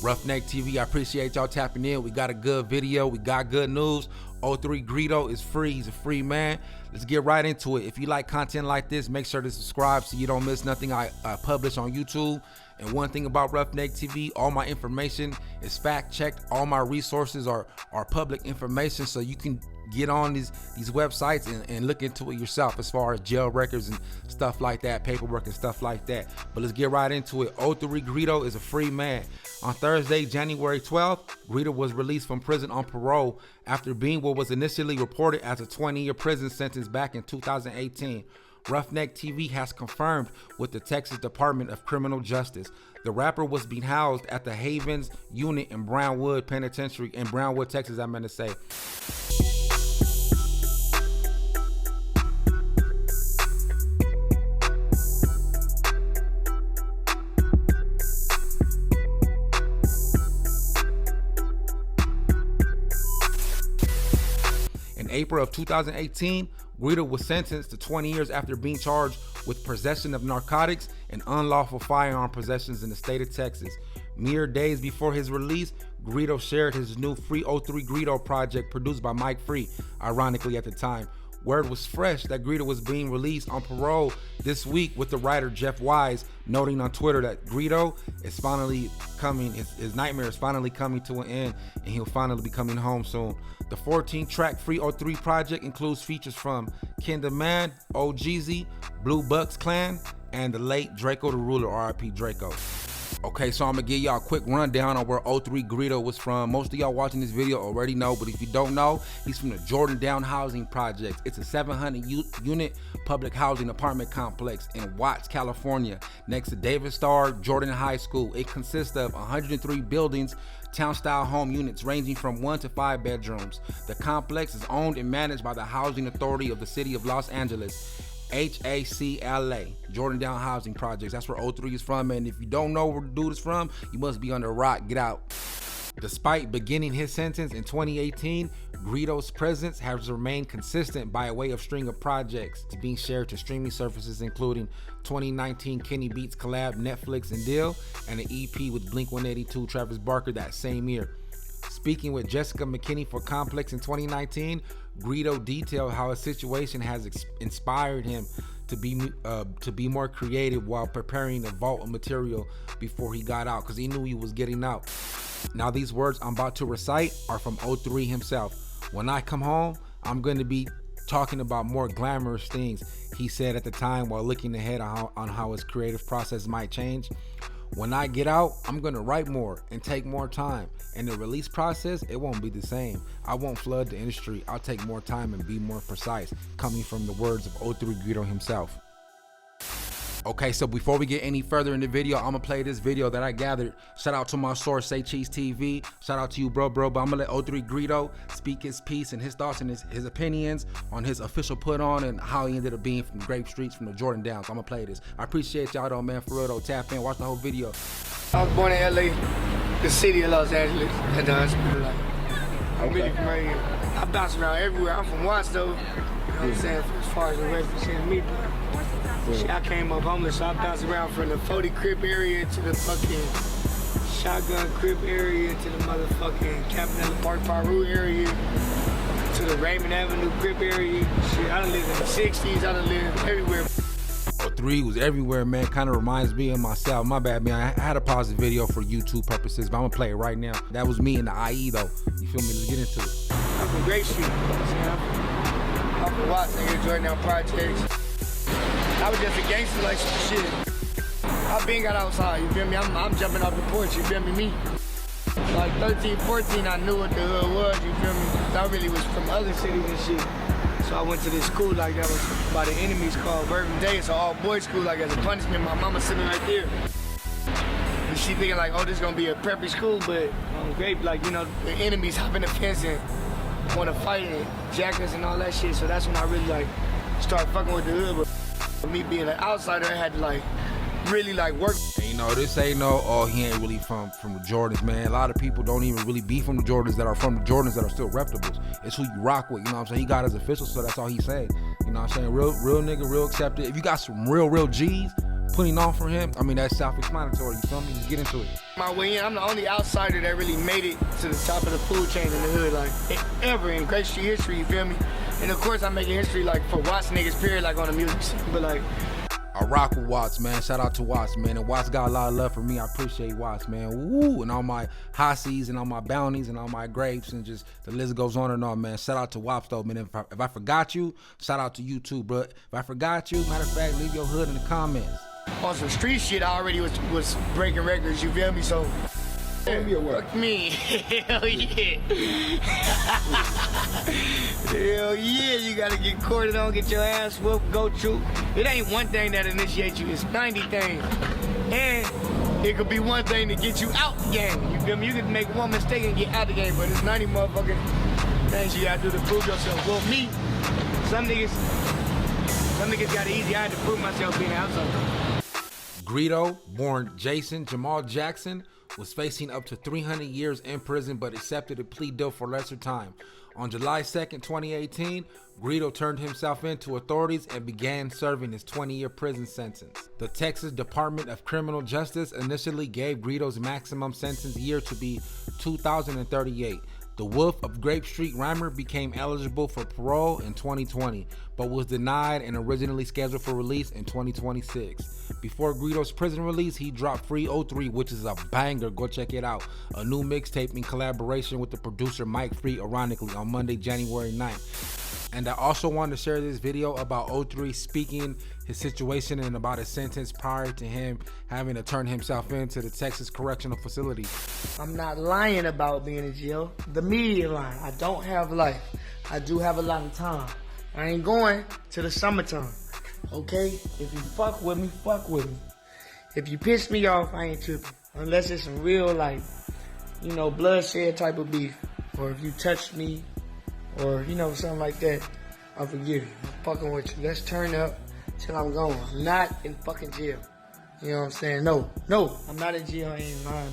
Roughneck TV, I appreciate y'all tapping in. We got a good video. We got good news. 03 Greedo is free. He's a free man. Let's get right into it. If you like content like this, make sure to subscribe so you don't miss nothing I publish on YouTube. And one thing about Roughneck TV, all my information is fact-checked. All my resources are public information, so you can get on these websites and look into it yourself as far as jail records and stuff like that, paperwork and stuff like that. But let's get right into it. 03 Greedo is a free man. On Thursday, January 12th, Greedo was released from prison on parole after being what was initially reported as a 20-year prison sentence back in 2018. Roughneck TV has confirmed with the Texas Department of Criminal Justice. The rapper was being housed at the Havens unit in Brownwood Penitentiary in Brownwood, Texas, I meant to say. In April of 2018, Greedo was sentenced to 20 years after being charged with possession of narcotics and unlawful firearm possessions in the state of Texas. Mere days before his release, Greedo shared his new Free 03 Greedo project produced by Mike Free, ironically at the time. Word was fresh that Greedo was being released on parole this week, with the writer Jeff Wise noting on Twitter that Greedo is finally coming, his nightmare is finally coming to an end, and he'll finally be coming home soon. The 14-track Free 03 project includes features from Kenda Man, OGZ, Blue Bucks Clan, and the late Draco the Ruler, RIP Draco. Okay, so I'm gonna give y'all a quick rundown on where 03 Greedo was from. Most of y'all watching this video already know, but if you don't know, he's from the Jordan Down Housing Project. It's a 700-unit public housing apartment complex in Watts, California, next to David Starr Jordan High School. It consists of 103 buildings, town-style home units ranging from 1 to 5 bedrooms. The complex is owned and managed by the Housing Authority of the City of Los Angeles. HACLA, Jordan Down Housing Projects. That's where 03 is from, and if you don't know where the dude is from, you must be under a rock. Get out. Despite beginning his sentence in 2018, Greedo's presence has remained consistent by way of string of projects being shared to streaming services, including 2019 Kenny Beats collab Netflix and Deal, and an EP with Blink-182 Travis Barker that same year. Speaking with Jessica McKinney for Complex in 2019, Greedo detailed how his situation has inspired him to be more creative while preparing a vault of material before he got out, because he knew he was getting out. Now these words I'm about to recite are from 03 himself. When I come home, I'm going to be talking about more glamorous things, he said at the time while looking ahead on how his creative process might change. When I get out, I'm gonna write more and take more time. And the release process, it won't be the same. I won't flood the industry. I'll take more time and be more precise, coming from the words of 03 Greedo himself. Okay, so before we get any further in the video, I'm gonna play this video that I gathered. Shout out to my source, Say Cheese TV. Shout out to you, bro. But I'm gonna let 03 Greedo speak his piece and his thoughts and his opinions on his official put on and how he ended up being from Grape Streets, from the Jordan Downs. So I'm gonna play this. I appreciate y'all though, man. For real though, tap in, watch the whole video. I was born in LA, the city of Los Angeles, at the hospital. I'm really from right here. I bounce around everywhere. I'm from Watts though. You know what I'm saying? As far as the represent me. Shit, I came up homeless, so I bounced around from the 40 Crip area to the fucking Shotgun Crip area to the motherfucking Campanella Park Paru area to the Raymond Avenue Crip area. Shit, I done lived in the 60s, I done lived everywhere. 03 was everywhere, man. Kind of reminds me of myself. My bad, man. I had a positive video for YouTube purposes, but I'm gonna play it right now. That was me in the IE though. You feel me? Let's get into it. I'm from Grape Street. I'm from Watts, I hear Jordan Down Projects. I was just a gangster like some shit. I been got outside, you feel me? I'm jumping off the porch, you feel me? Like 13, 14, I knew what the hood was, you feel me? I really was from other cities and shit. So I went to this school like that was by the enemies called Virgin Day. It's an all-boys school, like as a punishment. My mama sitting right there. And she thinking like, oh, this is gonna be a preppy school, but Grape, like, you know, the enemies hopping the fence and wanna fight and jack us and all that shit. So that's when I really like started fucking with the hood. But for me being an outsider, I had to like really like work. And you know, this ain't no, oh, he ain't really from the Jordans, man. A lot of people don't even really be from the Jordans that are from the Jordans that are still reputables. It's who you rock with, you know what I'm saying? He got his official, so that's all he said. You know what I'm saying? Real nigga, real accepted. If you got some real G's, putting on for him, I mean, that's self-explanatory, you feel me? Just get into it. My way in, I'm the only outsider that really made it to the top of the food chain in the hood, like, ever in Grape Street history, you feel me? And of course, I'm making history, like, for Watts niggas, period, like, on the music scene, but, like, I rock with Watts, man. Shout out to Watts, man. And Watts got a lot of love for me. I appreciate Watts, man. Woo! And all my Hassies and all my Bounties and all my Grapes and just the list goes on and on, man. Shout out to Watts, though, man. If I forgot you, shout out to you, too, bro. If I forgot you, matter of fact, leave your hood in the comments. On some street shit, I already was breaking records, you feel me? So, fuck me. Hell yeah. Hell yeah, you gotta get courted on, get your ass whooped, go through. It ain't one thing that initiates you, it's 90 things. And it could be one thing to get you out the game. You feel me? You can make one mistake and get out the game, but it's 90 motherfucking things you gotta do to prove yourself. Well, me, some niggas got it easy. I had to prove myself being outside. Greedo, born Jason Jamal Jackson, was facing up to 300 years in prison but accepted a plea deal for lesser time. On July 2nd, 2018, Greedo turned himself in to authorities and began serving his 20-year prison sentence. The Texas Department of Criminal Justice initially gave Greedo's maximum sentence year to be 2038. The Wolf of Grape Street rhymer became eligible for parole in 2020, but was denied and originally scheduled for release in 2026. Before Greedo's prison release, he dropped Free 03, which is a banger. Go check it out. A new mixtape in collaboration with the producer Mike Free, ironically, on Monday, January 9th. And I also wanted to share this video about 03 speaking his situation and about his sentence prior to him having to turn himself into the Texas Correctional Facility. I'm not lying about being in jail. The media lying. I don't have life. I do have a lot of time. I ain't going to the summertime. Okay? If you fuck with me, fuck with me. If you piss me off, I ain't tripping. Unless it's some real, like, you know, bloodshed type of beef. Or if you touch me, or, you know, something like that, I'll forgive you. I'm fucking with you. Let's turn up till I'm gone. I'm not in fucking jail. You know what I'm saying? No, I'm not in jail. I ain't lying.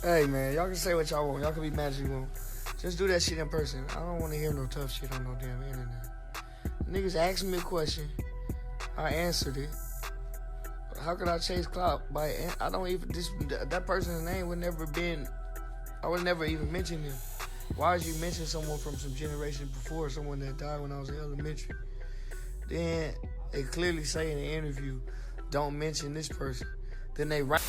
Hey, man, y'all can say what y'all want. Y'all can be mad as you want. Just do that shit in person. I don't want to hear no tough shit on no damn internet. Niggas asked me a question. I answered it. How could I chase clout? I don't even, that person's name would never been, I would never even mention him. Why would you mention someone from some generation before, someone that died when I was in elementary? Then they clearly say in the interview, don't mention this person. Then they write.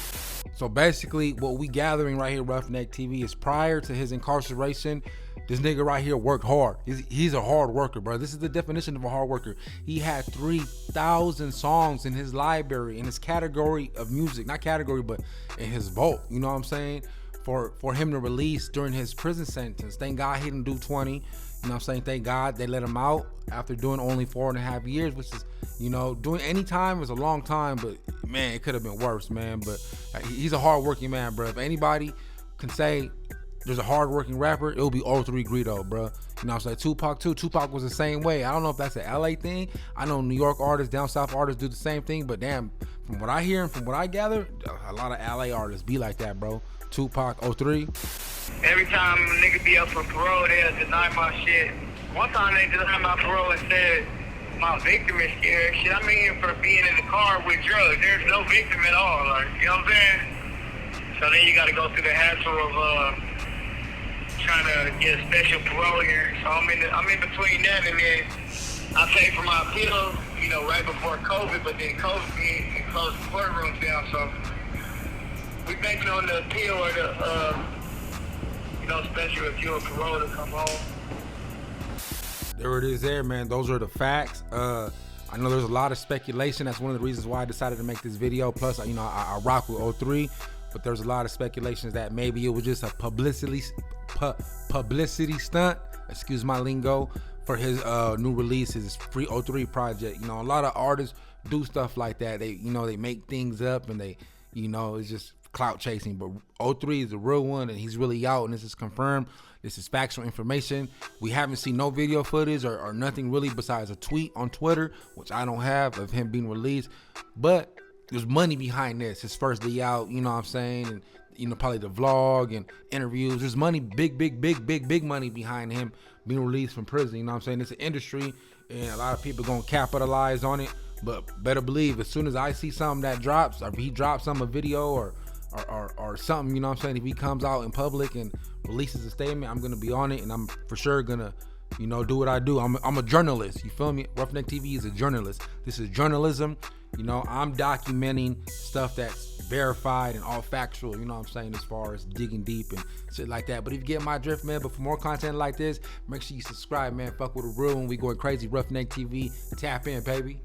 So basically, what we gathering right here, Roughneck TV, is prior to his incarceration, this nigga right here worked hard. He's a hard worker, bro. This is the definition of a hard worker. He had 3,000 songs in his library, in his category of music. Not category, but in his vault. You know what I'm saying? For him to release during his prison sentence. Thank God he didn't do 20. You know what I'm saying? Thank God they let him out after doing only 4.5 years, which is, you know, doing any time is a long time, but man, it could have been worse, man. But he's a hard-working man, bro. If anybody can say there's a hard-working rapper, it'll be 03 Greedo, bro. You know what I'm saying? Tupac too. Tupac was the same way. I don't know if that's an LA thing. I know New York artists, down south artists do the same thing, but damn, from what I hear and from what I gather, a lot of LA artists be like that, bro. Tupac 03. Every time a nigga be up for parole, they'll deny my shit. One time they denied my parole and said my victim is scared. Shit, I mean for being in the car with drugs. There's no victim at all. Like, you know what I'm saying? So then you gotta go through the hassle of trying to get a special parole here. So I'm in between that, and then I paid for my appeal, you know, right before COVID, but then COVID came and closed the courtrooms down, so we banking on the appeal or the, you know, special appeal of parole to come home. There it is there, man. Those are the facts. I know there's a lot of speculation. That's one of the reasons why I decided to make this video. Plus, you know, I rock with 03, but there's a lot of speculations that maybe it was just a publicity stunt, excuse my lingo, for his new release, his Free 03 project. You know, a lot of artists do stuff like that. They, you know, they make things up and they, you know, it's just clout chasing. But 03 is the real one, and he's really out, and this is confirmed. This is factual information. We haven't seen no video footage or nothing really besides a tweet on Twitter, which I don't have, of him being released. But there's money behind this. His first day out, you know what I'm saying? And, you know, probably the vlog and interviews. There's money, big money behind him being released from prison. You know what I'm saying? It's an industry, and a lot of people gonna capitalize on it. But better believe, as soon as I see something that drops, or if he drops some a video or something, you know what I'm saying, if he comes out in public and releases a statement, I'm gonna be on it, and I'm for sure gonna, you know, do what I do. I'm a journalist, you feel me? Roughneck TV is a journalist. This is journalism. You know, I'm documenting stuff that's verified and all factual, you know what I'm saying, as far as digging deep and shit like that. But if you get my drift, man, but for more content like this, make sure you subscribe, man. Fuck with a real when we going crazy. Roughneck TV, tap in, baby.